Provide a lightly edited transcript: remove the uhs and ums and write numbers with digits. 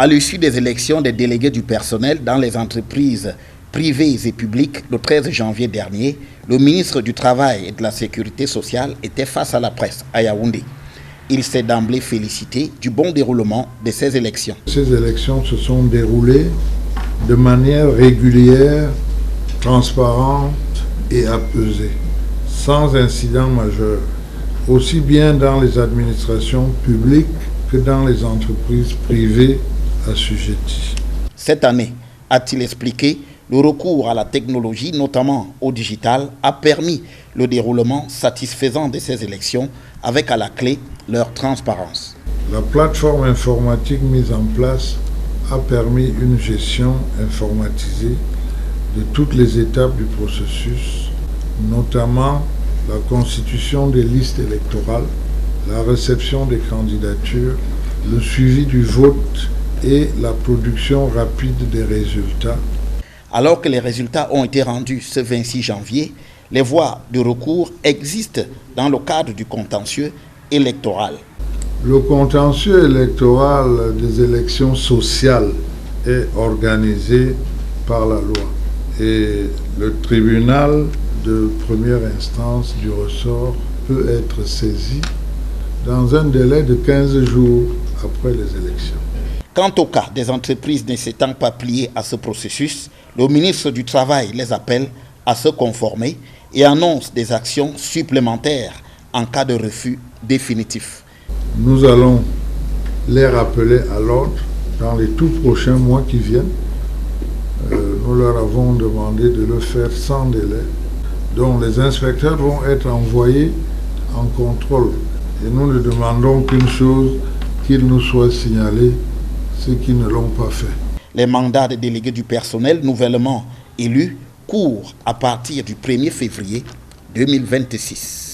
À l'issue des élections des délégués du personnel dans les entreprises privées et publiques le 13 janvier dernier, le ministre du Travail et de la Sécurité sociale était face à la presse à Yaoundé. Il s'est d'emblée félicité du bon déroulement de ces élections. Ces élections se sont déroulées de manière régulière, transparente et apaisée, sans incident majeur, aussi bien dans les administrations publiques que dans les entreprises privées assujetties. Cette année, a-t-il expliqué, le recours à la technologie, notamment au digital, a permis le déroulement satisfaisant de ces élections avec à la clé leur transparence. La plateforme informatique mise en place a permis une gestion informatisée de toutes les étapes du processus, notamment la constitution des listes électorales, la réception des candidatures, le suivi du vote et la production rapide des résultats. Alors que les résultats ont été rendus ce 26 janvier, les voies de recours existent dans le cadre du contentieux électoral. Le contentieux électoral des élections sociales est organisé par la loi et le tribunal de première instance du ressort peut être saisi dans un délai de 15 jours après les élections. Quant au cas des entreprises ne s'étant pas pliées à ce processus, le ministre du Travail les appelle à se conformer et annonce des actions supplémentaires en cas de refus définitif. Nous allons les rappeler à l'ordre dans les tout prochains mois qui viennent. Nous leur avons demandé de le faire sans délai. Donc les inspecteurs vont être envoyés en contrôle. Et nous ne demandons qu'une chose, qu'il nous soit signalé ceux qui ne l'ont pas fait. Les mandats des délégués du personnel nouvellement élus courent à partir du 1er février 2026.